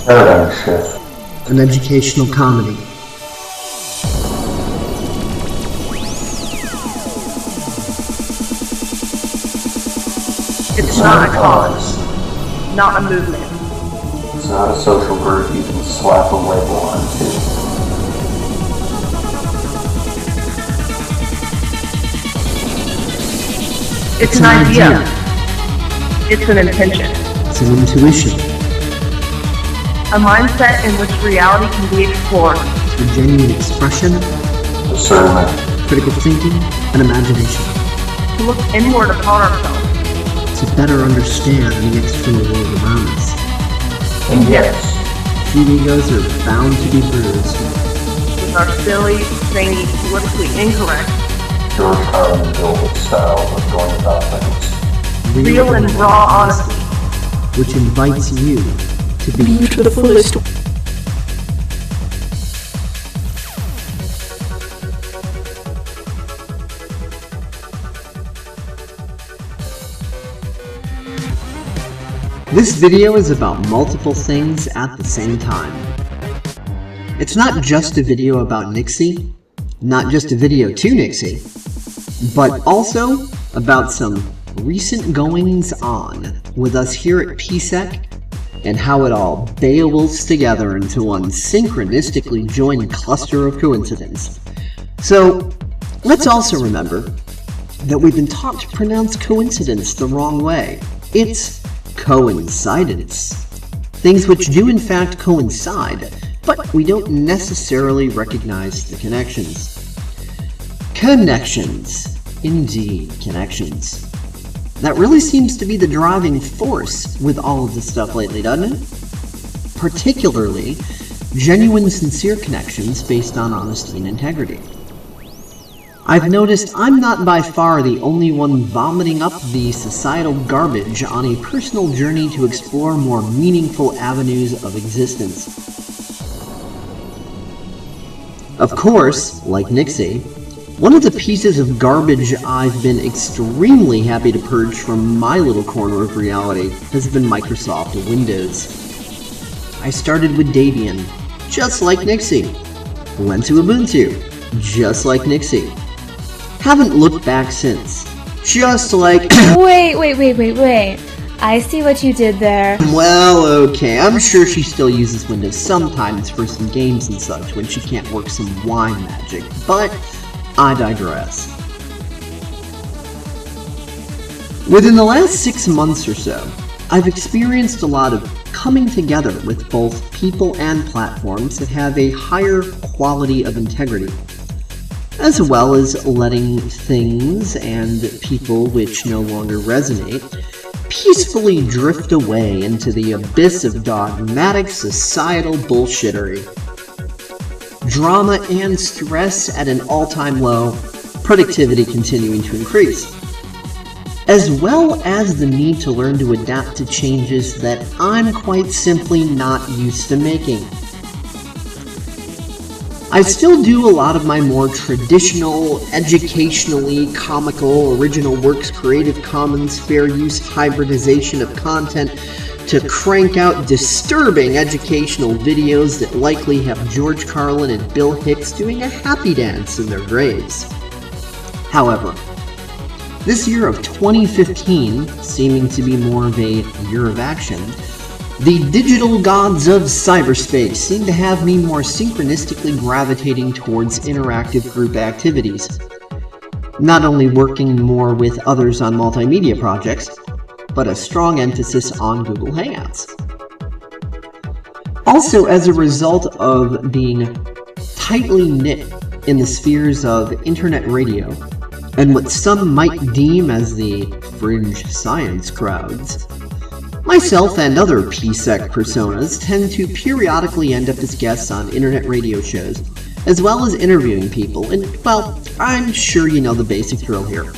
Paradigm shift. An educational comedy. It's not a cause, not a movement. It's not a social group you can slap a label onto. It's an idea. It's an intention. It's an intuition. A mindset in which reality can be explored. It's a genuine expression, Discernment. critical thinking, and imagination. To look inward upon ourselves. To better understand the external world around us. And yes, Few egos are bound to be bruised. With our silly, zany, politically incorrect, George Carlin and Bill Hicks style of going about things. real and raw honesty. Which invites you to be to the fullest. This video is about multiple things at the same time. It's not just a video about Nixie, not just a video to Nixie, but also about some recent goings-on with us here at PSEC and how it all Beowulfs together into one synchronistically joined cluster of coincidence. So, let's also remember that we've been taught to pronounce coincidence the wrong way. It's coincidence. Things which do in fact coincide, but we don't necessarily recognize the connections. Connections. Indeed, connections. That really seems to be the driving force with all of this stuff lately, doesn't it? Particularly, genuine, sincere connections based on honesty and integrity. I've noticed I'm not by far the only one vomiting up the societal garbage on a personal journey to explore more meaningful avenues of existence. Of course, like Nixie, one of the pieces of garbage I've been extremely happy to purge from my little corner of reality has been Microsoft Windows. I started with Debian, just like Nixie. Went to Ubuntu, just like Nixie. Haven't looked back since. Just like Wait. I see what you did there. Well, okay, I'm sure she still uses Windows sometimes for some games and such when she can't work some wine magic, but I digress. Within the last 6 months or so, I've experienced a lot of coming together with both people and platforms that have a higher quality of integrity, as well as letting things and people which no longer resonate peacefully drift away into the abyss of dogmatic societal bullshittery. Drama and stress at an all-time low, productivity continuing to increase, as well as the need to learn to adapt to changes that I'm quite simply not used to making. I still do a lot of my more traditional, educationally comical, original works, Creative Commons, fair use hybridization of content to crank out disturbing educational videos that likely have George Carlin and Bill Hicks doing a happy dance in their graves. However, this year of 2015, seeming to be more of a year of action, the digital gods of cyberspace seem to have me more synchronistically gravitating towards interactive group activities. Not only working more with others on multimedia projects, but a strong emphasis on Google Hangouts. Also, as a result of being tightly knit in the spheres of internet radio, and what some might deem as the fringe science crowds, myself and other PSEC personas tend to periodically end up as guests on internet radio shows, as well as interviewing people, and, well, I'm sure you know the basic drill here.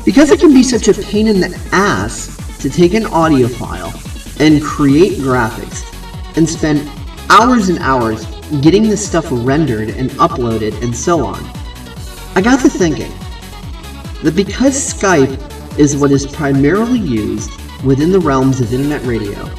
Because it can be such a pain in the ass to take an audio file and create graphics and spend hours and hours getting this stuff rendered and uploaded and so on, I got to thinking that because Skype is what is primarily used within the realms of internet radio,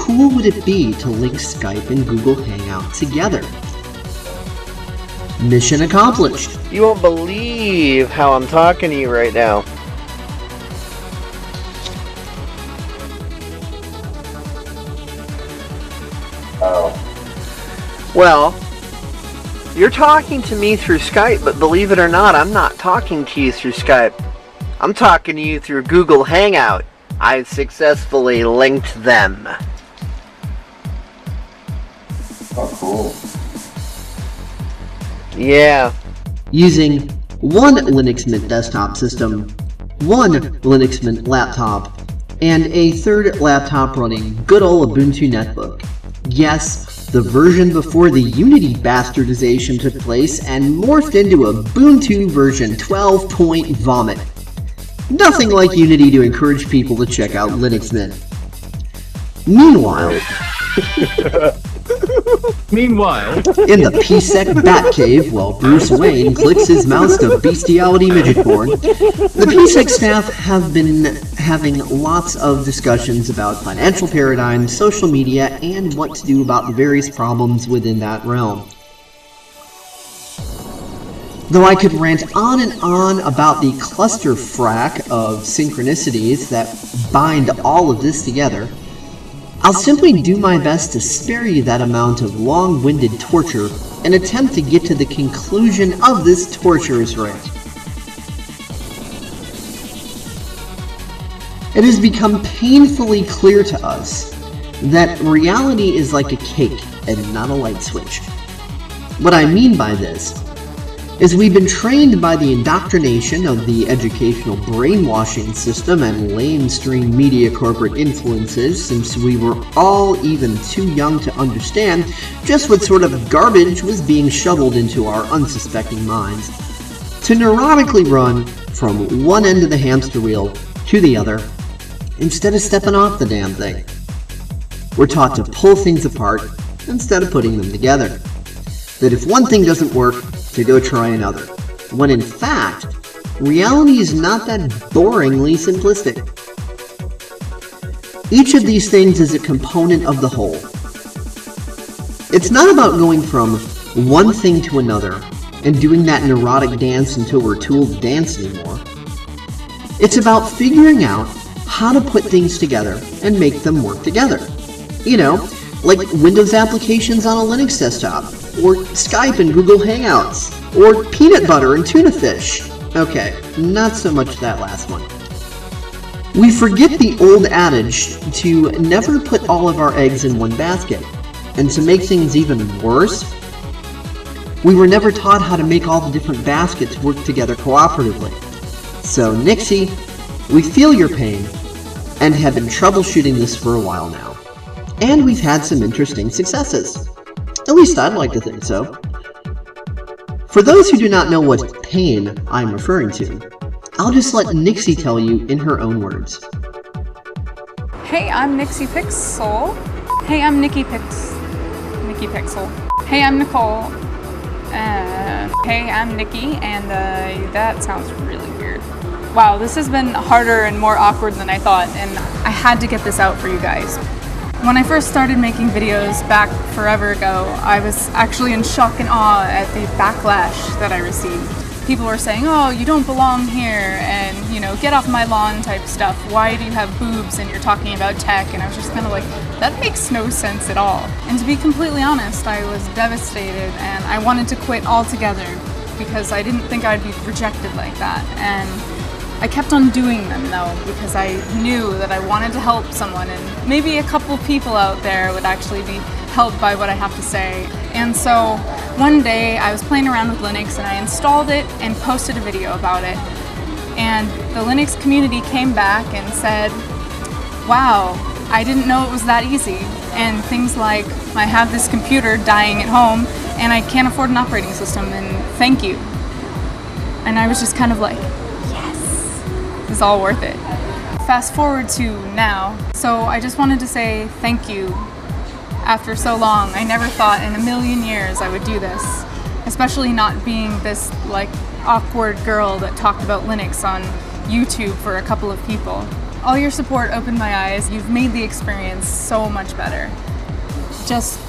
cool would it be to link Skype and Google Hangout together? Mission accomplished. You won't believe how I'm talking to you right now. Oh. Well, you're talking to me through Skype, but believe it or not, I'm not talking to you through Skype. I'm talking to you through Google Hangout. I've successfully linked them. Oh, cool. Yeah. Using one Linux Mint desktop system, one Linux Mint laptop, and a third laptop running good old Ubuntu netbook. Yes, the version before the Unity bastardization took place and morphed into Ubuntu version 12. Vomit. Nothing like Unity to encourage people to check out Linux Mint. Meanwhile, in the PSEC Batcave, while Bruce Wayne clicks his mouse to bestiality midget porn, the PSEC staff have been having lots of discussions about financial paradigms, social media, and what to do about the various problems within that realm. Though I could rant on and on about the cluster frack of synchronicities that bind all of this together, I'll simply do my best to spare you that amount of long-winded torture and attempt to get to the conclusion of this torturous rant. It has become painfully clear to us that reality is like a cake and not a light switch. What I mean by this is we've been trained by the indoctrination of the educational brainwashing system and lamestream media corporate influences since we were all even too young to understand just what sort of garbage was being shoveled into our unsuspecting minds, to neurotically run from one end of the hamster wheel to the other instead of stepping off the damn thing. We're taught to pull things apart instead of putting them together. That if one thing doesn't work, to go try another, when in fact, reality is not that boringly simplistic. Each of these things is a component of the whole. It's not about going from one thing to another and doing that neurotic dance until we're too old to dance anymore. It's about figuring out how to put things together and make them work together. You know, like Windows applications on a Linux desktop, or Skype and Google Hangouts, or peanut butter and tuna fish. Okay, not so much that last one. We forget the old adage to never put all of our eggs in one basket, and to make things even worse, we were never taught how to make all the different baskets work together cooperatively. So Nixie, we feel your pain, and have been troubleshooting this for a while now. And we've had some interesting successes. At least I'd like to think so. For those who do not know what pain I'm referring to, I'll just let Nixie tell you in her own words. Hey, I'm Nixie Pixel. Hey, I'm nixiepixel. Hey, I'm Nicole. Hey, I'm Nikki, and that sounds really weird. Wow, this has been harder and more awkward than I thought, and I had to get this out for you guys. When I first started making videos back forever ago, I was actually in shock and awe at the backlash that I received. People were saying, oh, you don't belong here, and, you know, get off my lawn type stuff. Why do you have boobs and you're talking about tech? And I was just kind of like, that makes no sense at all. And to be completely honest, I was devastated, and I wanted to quit altogether because I didn't think I'd be rejected like that. And I kept on doing them though, because I knew that I wanted to help someone, and maybe a couple people out there would actually be helped by what I have to say. And so one day I was playing around with Linux and I installed it and posted a video about it. And the Linux community came back and said, wow, I didn't know it was that easy. And things like, I have this computer dying at home and I can't afford an operating system, and thank you. And I was just kind of like, it's all worth it. Fast forward to now, so I just wanted to say thank you. After so long, I never thought in a million years I would do this, especially not being this like awkward girl that talked about Linux on YouTube for a couple of people. All your support opened my eyes. You've made the experience so much better. Just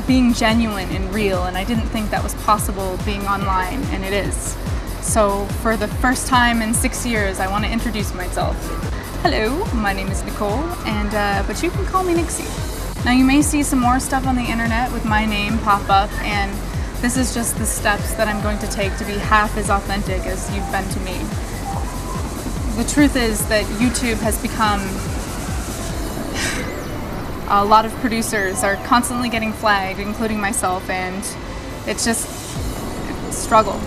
being genuine and real, and I didn't think that was possible being online, and it is. So for the first time in 6 years, I want to introduce myself. Hello, my name is Nicole, and but you can call me Nixie. Now you may see some more stuff on the internet with my name pop up, and this is just the steps that I'm going to take to be half as authentic as you've been to me. The truth is that YouTube has become... a lot of producers are constantly getting flagged, including myself, and it's just a struggle.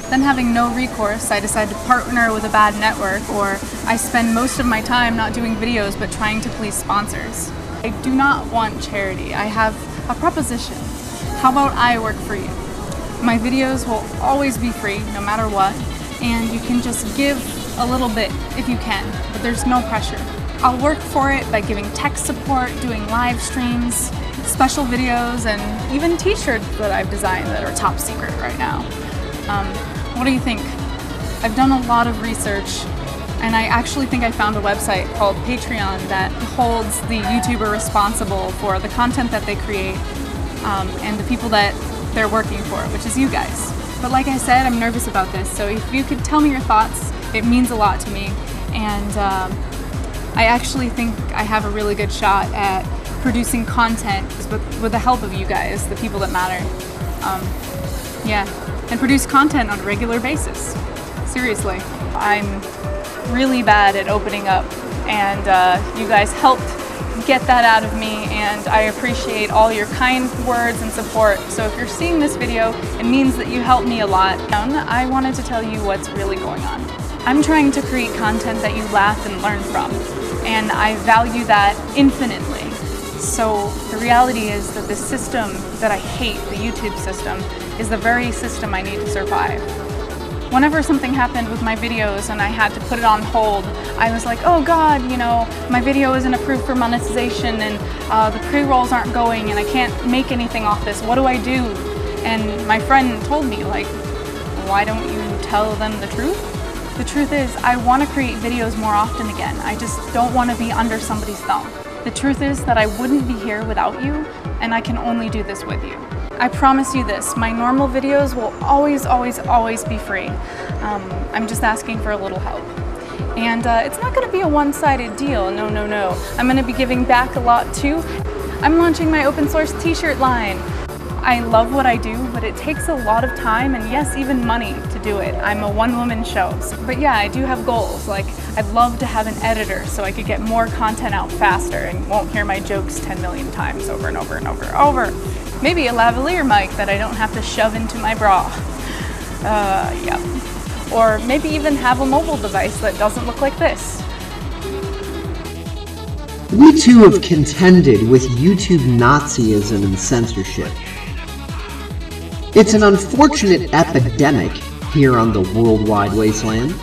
Then having no recourse, I decided to partner with a bad network, or I spend most of my time not doing videos but trying to please sponsors. I do not want charity. I have a proposition. How about I work for you? My videos will always be free, no matter what, and you can just give a little bit if you can, but there's no pressure. I'll work for it by giving tech support, doing live streams, special videos, and even t-shirts that I've designed that are top secret right now. What do you think? I've done a lot of research, and I actually think I found a website called Patreon that holds the YouTuber responsible for the content that they create and the people that they're working for, which is you guys. But like I said, I'm nervous about this, so if you could tell me your thoughts, it means a lot to me, and I actually think I have a really good shot at producing content with the help of you guys, the people that matter. Yeah, and produce content on a regular basis. Seriously, I'm really bad at opening up, and you guys helped get that out of me, and I appreciate all your kind words and support. So if you're seeing this video, it means that you helped me a lot. I wanted to tell you what's really going on. I'm trying to create content that you laugh and learn from, and I value that infinitely. So the reality is that the system that I hate, the YouTube system, is the very system I need to survive. Whenever something happened with my videos and I had to put it on hold, I was like, oh God, you know, my video isn't approved for monetization, and the pre-rolls aren't going, and I can't make anything off this. What do I do? And my friend told me, like, why don't you tell them the truth? The truth is, I want to create videos more often again. I just don't want to be under somebody's thumb. The truth is that I wouldn't be here without you, and I can only do this with you. I promise you this, my normal videos will always, always, always be free. I'm just asking for a little help. And it's not going to be a one-sided deal, no, no, no. I'm going to be giving back a lot too. I'm launching my open source t-shirt line. I love what I do, but it takes a lot of time and yes, even money to do it. I'm a one-woman show. But yeah, I do have goals. Like, I'd love to have an editor so I could get more content out faster and won't hear my jokes 10 million times over and over and over and over. Maybe a lavalier mic that I don't have to shove into my bra. Yeah. Or maybe even have a mobile device that doesn't look like this. We too have contended with YouTube Nazism and censorship. It's an unfortunate epidemic here on the worldwide wasteland.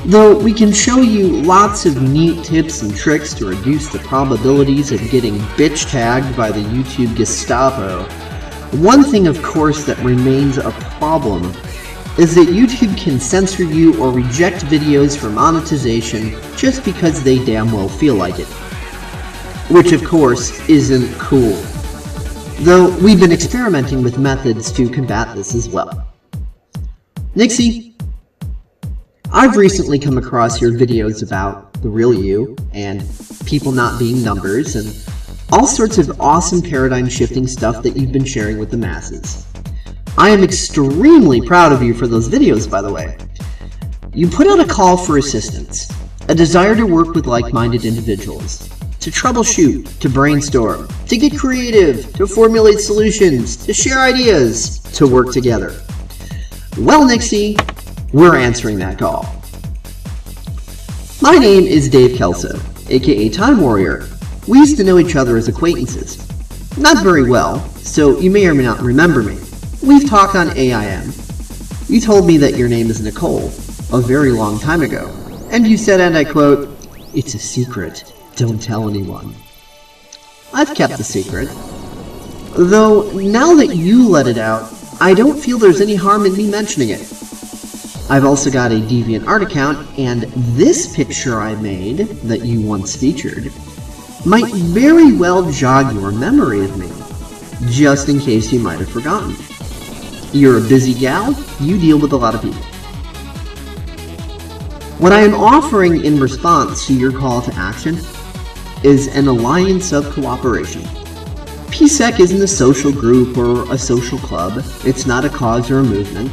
Though we can show you lots of neat tips and tricks to reduce the probabilities of getting bitch tagged by the YouTube Gestapo, one thing of course that remains a problem is that YouTube can censor you or reject videos for monetization just because they damn well feel like it. Which of course isn't cool. Though we've been experimenting with methods to combat this as well. Nixie, I've recently come across your videos about the real you and people not being numbers and all sorts of awesome paradigm shifting stuff that you've been sharing with the masses. I am extremely proud of you for those videos, by the way. You put out a call for assistance, a desire to work with like-minded individuals, to troubleshoot, to brainstorm, to get creative, to formulate solutions, to share ideas, to work together. Well, Nixie, we're answering that call. My name is Dave Kelso, aka Time Warrior. We used to know each other as acquaintances. Not very well, so you may or may not remember me. We've talked on AIM. You told me that your name is Nicole a very long time ago, and you said, and I quote, "It's a secret, don't tell anyone." I've kept the secret. Though, now that you let it out, I don't feel there's any harm in me mentioning it. I've also got a DeviantArt account, and this picture I made that you once featured might very well jog your memory of me, just in case you might have forgotten. You're a busy gal, you deal with a lot of people. What I am offering in response to your call to action is an alliance of cooperation. PSEC isn't a social group or a social club. It's not a cause or a movement.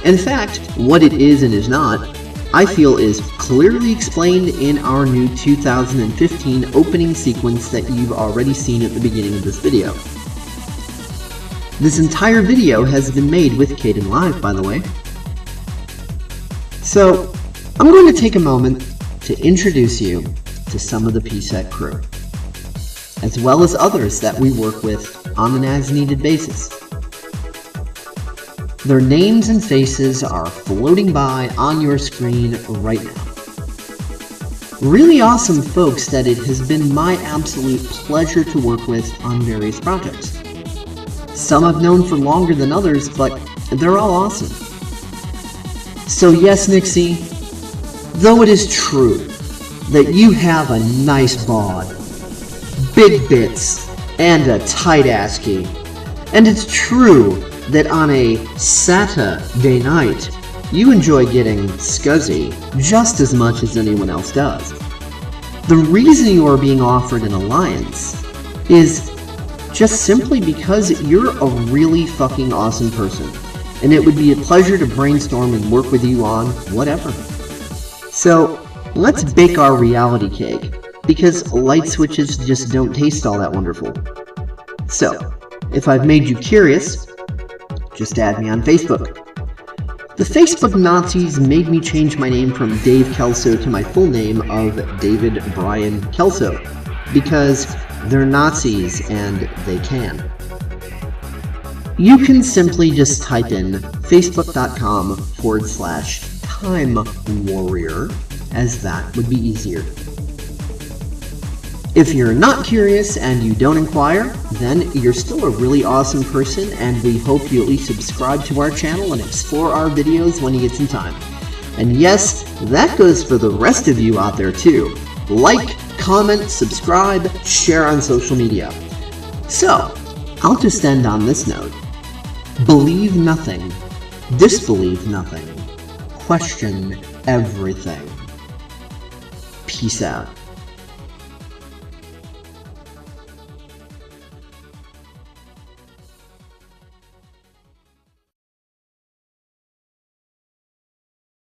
In fact, what it is and is not, I feel is clearly explained in our new 2015 opening sequence that you've already seen at the beginning of this video. This entire video has been made with Kdenlive, by the way. So, I'm going to take a moment to introduce you to some of the PSEC crew, as well as others that we work with on an as-needed basis. Their names and faces are floating by on your screen right now. Really awesome folks that it has been my absolute pleasure to work with on various projects. Some I've known for longer than others, but they're all awesome. So yes, Nixie, though it is true that you have a nice bod, big bits, and a tight ass key, and it's true that on a Saturday night, you enjoy getting scuzzy just as much as anyone else does. The reason you are being offered an alliance is just simply because you're a really fucking awesome person, and it would be a pleasure to brainstorm and work with you on whatever. So, let's bake our reality cake, because light switches just don't taste all that wonderful. So, if I've made you curious, just add me on Facebook. The Facebook Nazis made me change my name from Dave Kelso to my full name of David Brian Kelso, because they're Nazis and they can. You can simply just type in facebook.com/Time Warrior, as that would be easier. If you're not curious and you don't inquire, then you're still a really awesome person, and we hope you at least subscribe to our channel and explore our videos when you get some time. And yes, that goes for the rest of you out there too. Like, comment, subscribe, share on social media. So, I'll just end on this note. Believe nothing, disbelieve nothing, question everything. Peace out.